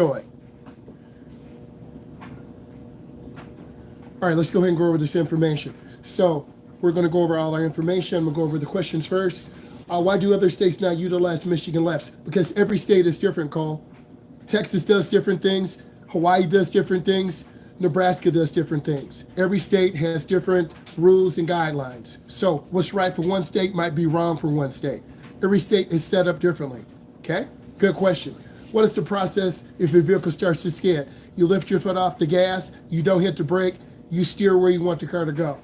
All right, let's go ahead and go over this information. So we're going to go over all our information. I'm going to go over the questions first. Why do other states not utilize Michigan lefts? Because every state is different, Cole. Texas does different things. Hawaii does different things. Nebraska does different things. Every state has different rules and guidelines. So what's right for one state might be wrong for one state. Every state is set up differently. Okay? Good question. What is the process if your vehicle starts to skid? You lift your foot off the gas, you don't hit the brake, you steer where you want the car to go.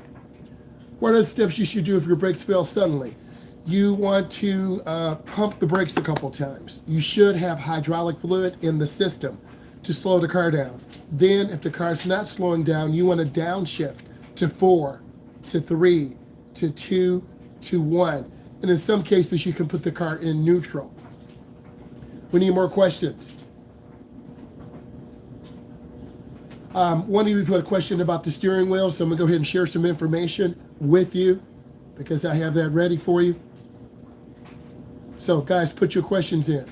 What are the steps you should do if your brakes fail suddenly? You want to pump the brakes a couple times. You should have hydraulic fluid in the system to slow the car down. Then, if the car's not slowing down, you want to downshift to 4, to 3, to 2, to 1. And in some cases, you can put the car in neutral. We need more questions. One of you put a question about the steering wheel, so I'm going to go ahead and share some information with you because I have that ready for you. So, guys, put your questions in.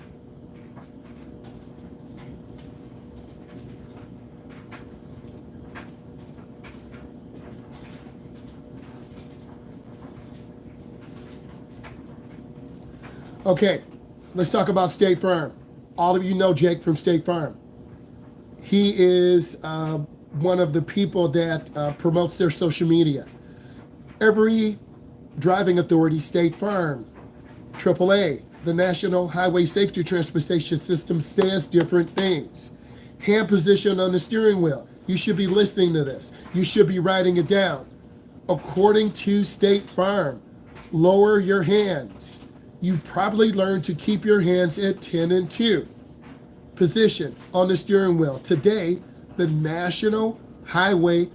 Okay, let's talk about State Farm. All of you know Jake from State Farm. He is one of the people that promotes their social media. Every driving authority, State Farm, AAA, the National Highway Safety Transportation System, says different things. Hand position on the steering wheel. You should be listening to this. You should be writing it down. According to State Farm, lower your hands. You've probably learned to keep your hands at 10 and 2. Position on the steering wheel. Today, the National Highway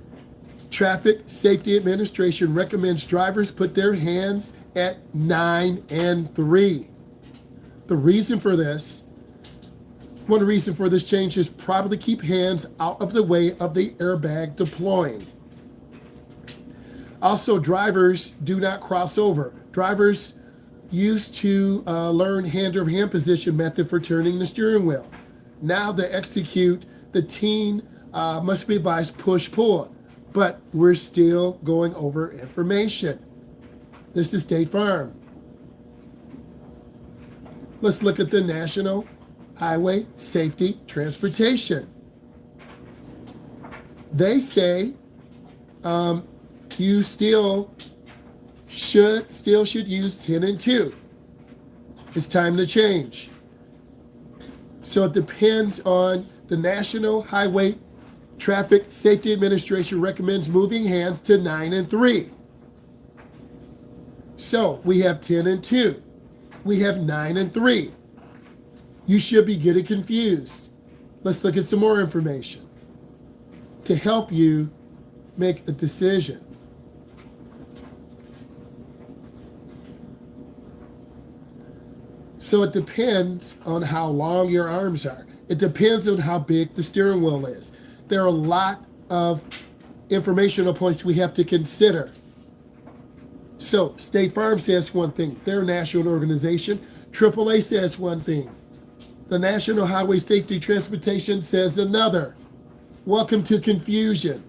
Traffic Safety Administration recommends drivers put their hands at 9 and 3. The reason for this, one reason for this change is probably keep hands out of the way of the airbag deploying. Also, drivers do not cross over. Drivers used to learn hand-over-hand position method for turning the steering wheel. Now they execute the teen must be advised push-pull, but we're still going over information. This is State Farm. Let's look at the National Highway Safety Transportation. They say you still should use 10 and 2. It's time to change. So it depends on the National Highway Traffic Safety Administration recommends moving hands to 9 and 3. So we have 10 and 2. We have 9 and 3. You should be getting confused. Let's look at some more information to help you make a decision. So it depends on how long your arms are. It depends on how big the steering wheel is. There are a lot of informational points we have to consider. So State Farm says one thing. They're a national organization. AAA says one thing. The National Highway Safety Transportation says another. Welcome to confusion.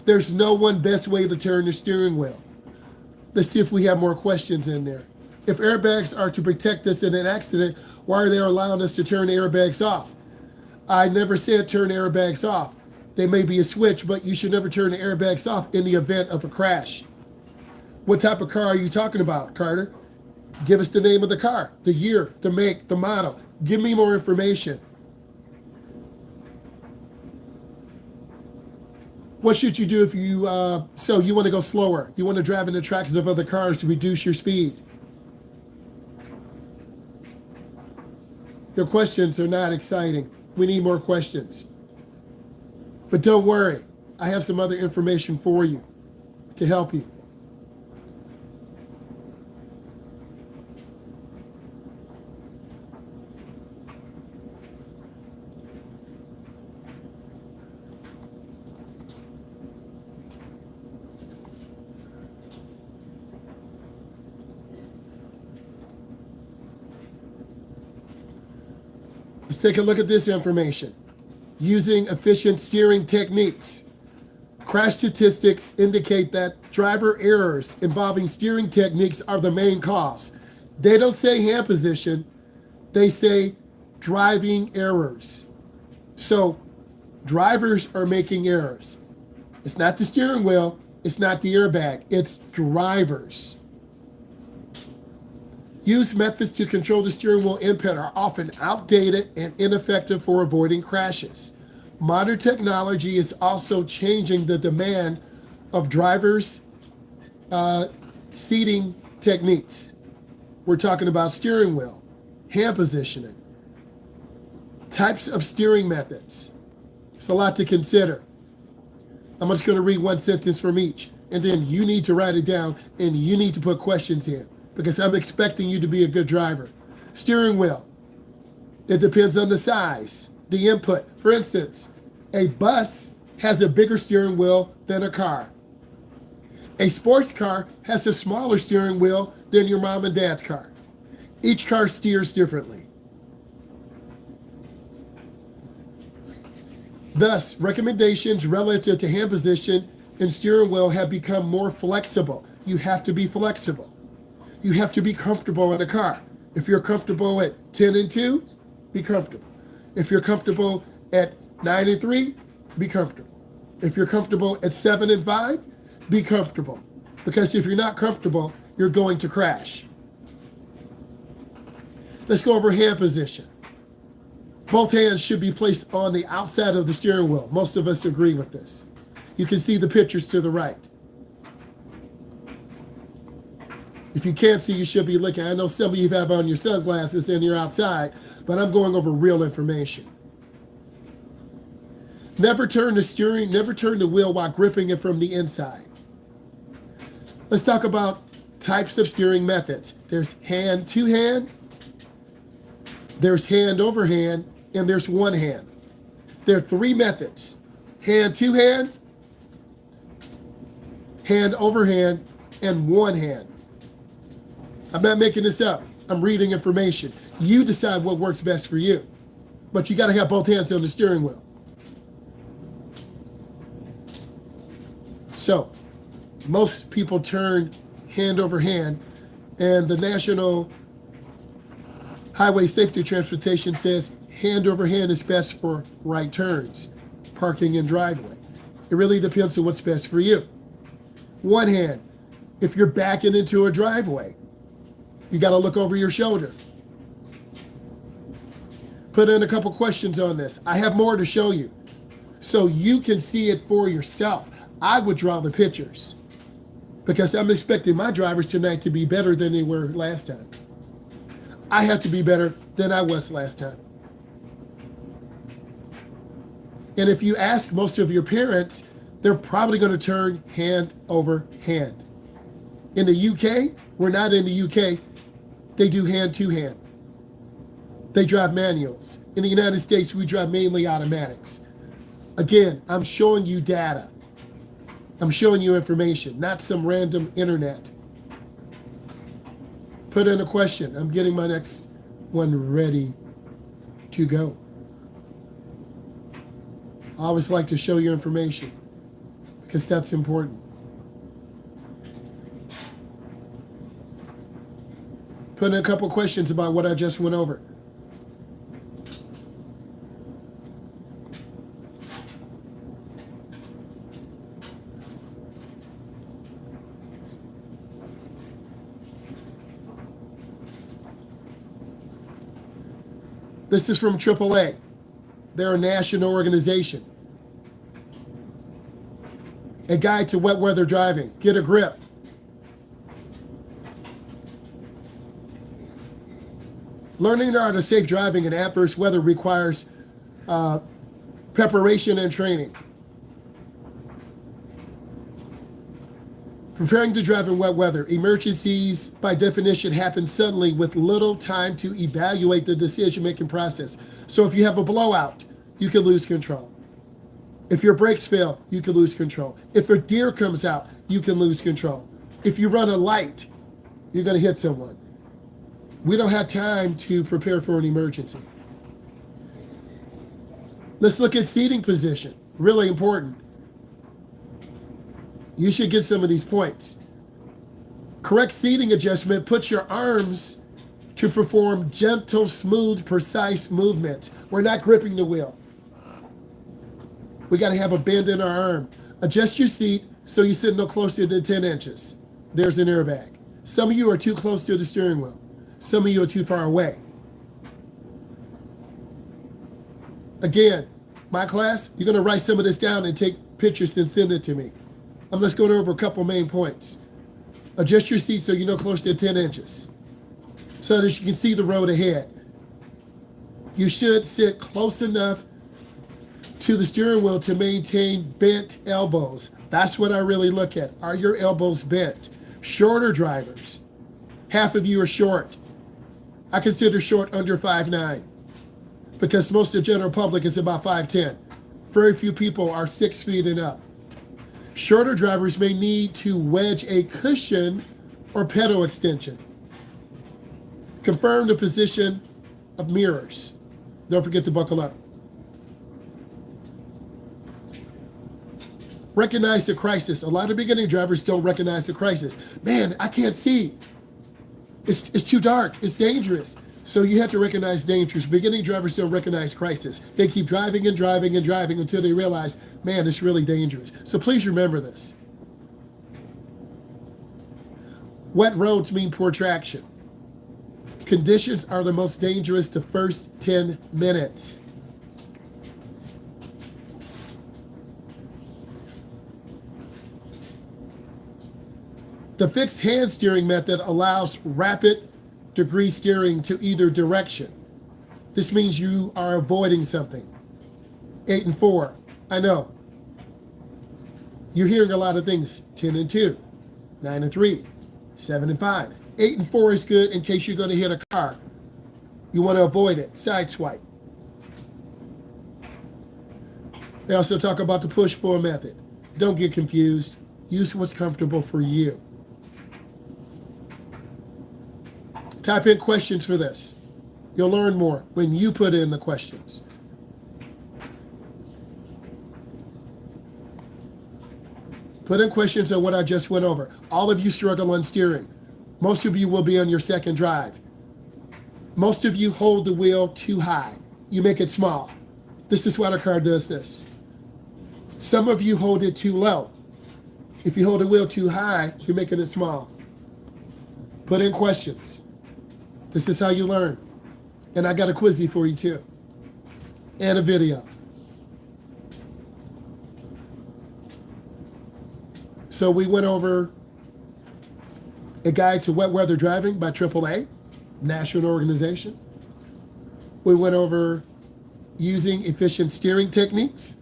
There's no one best way to turn the steering wheel. Let's see if we have more questions in there. If airbags are to protect us in an accident, why are they allowing us to turn airbags off? I never said turn airbags off. They may be a switch, but you should never turn the airbags off in the event of a crash. What type of car are you talking about, Carter? Give us the name of the car, the year, the make, the model. Give me more information. What should you do if you want to go slower? You want to drive in the tracks of other cars to reduce your speed. Your questions are not exciting. We need more questions. But don't worry. I have some other information for you to help you. Let's take a look at this information. using efficient steering techniques. Crash statistics indicate that driver errors involving steering techniques are the main cause. They don't say hand position, they say driving errors. So drivers are making errors. It's not the steering wheel, it's not the airbag, it's drivers. Used methods to control the steering wheel input are often outdated and ineffective for avoiding crashes. Modern technology is also changing the demand of drivers' seating techniques. We're talking about steering wheel, hand positioning, types of steering methods. It's a lot to consider. I'm just going to read one sentence from each, and then you need to write it down and you need to put questions in because I'm expecting you to be a good driver. Steering wheel, it depends on the size, the input. For instance, a bus has a bigger steering wheel than a car. A sports car has a smaller steering wheel than your mom and dad's car. Each car steers differently. Thus, recommendations relative to hand position and steering wheel have become more flexible. You have to be flexible. You have to be comfortable in a car. If you're comfortable at 10 and 2, be comfortable. If you're comfortable at 9 and 3, be comfortable. If you're comfortable at 7 and 5, be comfortable. Because if you're not comfortable, you're going to crash. Let's go over hand position. Both hands should be placed on the outside of the steering wheel. Most of us agree with this. You can see the pictures to the right. If you can't see, you should be looking. I know some of you have on your sunglasses and you're outside, but I'm going over real information. Never turn the wheel while gripping it from the inside. Let's talk about types of steering methods. There's hand to hand, there's hand over hand, and there's one hand. There are three methods: hand to hand, hand over hand, and one hand. I'm not making this up. I'm reading information. You decide what works best for you. But you got to have both hands on the steering wheel. So, most people turn hand over hand, and the National Highway Safety Transportation says hand over hand is best for right turns, parking and driveway. It really depends on what's best for you. One hand, if you're backing into a driveway, you got to look over your shoulder. Put in a couple questions on this. I have more to show you so you can see it for yourself. I would draw the pictures because I'm expecting my drivers tonight to be better than they were last time. I have to be better than I was last time. And if you ask most of your parents, they're probably going to turn hand over hand. In the UK, we're not in the UK, they do hand to hand. They drive manuals. In the United States, we drive mainly automatics. Again, I'm showing you data. I'm showing you information, not some random internet. Put in a question. I'm getting my next one ready to go. I always like to show you information because that's important. Put in a couple questions about what I just went over. This is from AAA. They're a national organization. A guide to wet weather driving. Get a grip. Learning the art of safe driving in adverse weather requires preparation and training. Preparing to drive in wet weather. Emergencies, by definition, happen suddenly with little time to evaluate the decision-making process. So if you have a blowout, you can lose control. If your brakes fail, you can lose control. If a deer comes out, you can lose control. If you run a light, you're going to hit someone. We don't have time to prepare for an emergency. Let's look at seating position. Really important. You should get some of these points. Correct seating adjustment puts your arms to perform gentle, smooth, precise movements. We're not gripping the wheel. We got to have a bend in our arm. Adjust your seat so you sit no closer than 10 inches. There's an airbag. Some of you are too close to the steering wheel. Some of you are too far away. Again, my class, you're going to write some of this down and take pictures and send it to me. I'm just going over a couple main points. Adjust your seat so you're no closer to 10 inches so that you can see the road ahead. You should sit close enough to the steering wheel to maintain bent elbows. That's what I really look at. Are your elbows bent? Shorter drivers. Half of you are short. I consider short under 5'9", because most of the general public is about 5'10". Very few people are 6 feet and up. Shorter drivers may need to wedge a cushion or pedal extension. Confirm the position of mirrors. Don't forget to buckle up. Recognize the crisis. A lot of beginning drivers don't recognize the crisis. Man, I can't see. It's too dark. It's dangerous. So you have to recognize dangers. Beginning drivers don't recognize crisis. They keep driving and driving and driving until they realize, man, it's really dangerous. So please remember this. Wet roads mean poor traction. Conditions are the most dangerous the first 10 minutes. The fixed hand steering method allows rapid degree steering to either direction. This means you are avoiding something. 8 and 4, I know. You're hearing a lot of things. 10 and 2, 9 and 3, 7 and 5. 8 and 4 is good in case you're going to hit a car. You want to avoid it. Side swipe. They also talk about the push-pull method. Don't get confused. Use what's comfortable for you. Type in questions for this. You'll learn more when you put in the questions. Put in questions on what I just went over. All of you struggle on steering. Most of you will be on your second drive. Most of you hold the wheel too high. You make it small. This is why the car does this. Some of you hold it too low. If you hold the wheel too high, you're making it small. Put in questions. This is how you learn. And I got a quizzy for you too. And a video. So we went over a guide to wet weather driving by AAA, national organization. We went over using efficient steering techniques.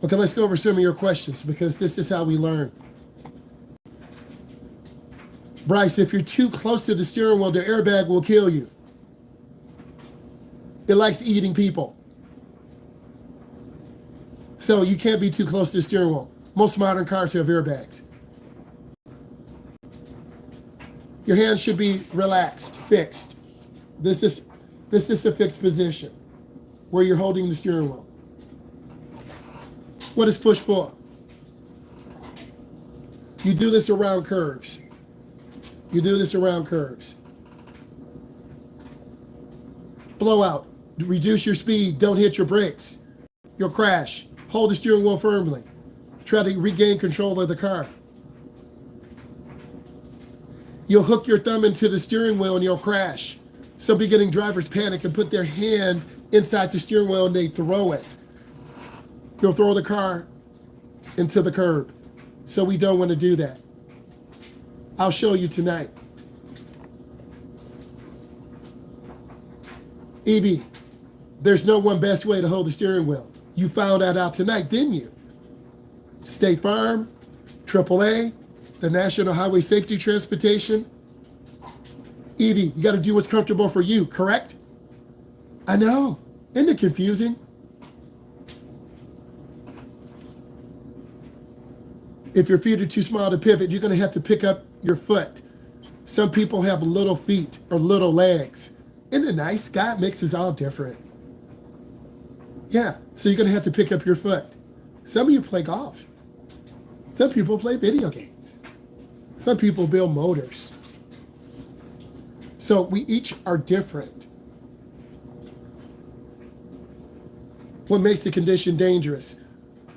Okay, let's go over some of your questions because this is how we learn. Bryce, if you're too close to the steering wheel, the airbag will kill you. It likes eating people. So you can't be too close to the steering wheel. Most modern cars have airbags. Your hands should be relaxed, fixed. This is a fixed position where you're holding the steering wheel. What is push-pull? You do this around curves. You do this around curves. Blowout. Reduce your speed. Don't hit your brakes. You'll crash. Hold the steering wheel firmly. Try to regain control of the car. You'll hook your thumb into the steering wheel and you'll crash. Some beginning drivers panic and put their hand inside the steering wheel and they throw it. You'll throw the car into the curb. So we don't want to do that. I'll show you tonight. Evie, there's no one best way to hold the steering wheel. You found that out tonight, didn't you? Stay firm, AAA, the National Highway Safety Transportation. Evie, you got to do what's comfortable for you, correct? I know. Isn't it confusing? If your feet are too small to pivot, you're going to have to pick up your foot. Some people have little feet or little legs. Isn't it nice? God makes us all different. Yeah, so you're going to have to pick up your foot. Some of you play golf. Some people play video games. Some people build motors. So we each are different. What makes the condition dangerous?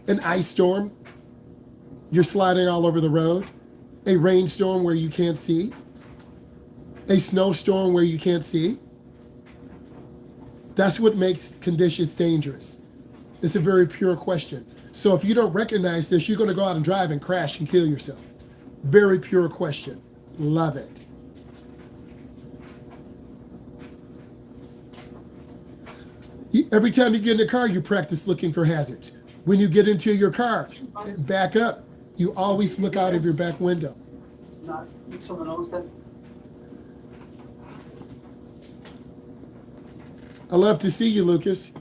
An ice storm. You're sliding all over the road. A rainstorm where you can't see. A snowstorm where you can't see. That's what makes conditions dangerous. It's a very pure question. So if you don't recognize this, you're going to go out and drive and crash and kill yourself. Very pure question. Love it. Every time you get in the car, you practice looking for hazards. When you get into your car, back up, you always look out of your back window. It's not someone else that. I love to see you, Lucas.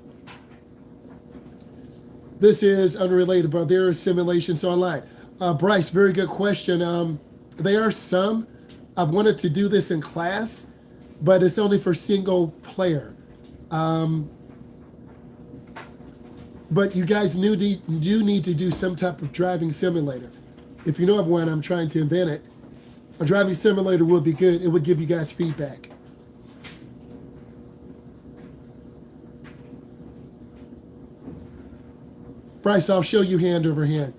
This is unrelated, but there are simulations online. Bryce, very good question. There are some. I've wanted to do this in class, but it's only for single player. But you guys do need to do some type of driving simulator. If you know of one, I'm trying to invent it. A driving simulator would be good. It would give you guys feedback. Bryce, I'll show you hand over hand.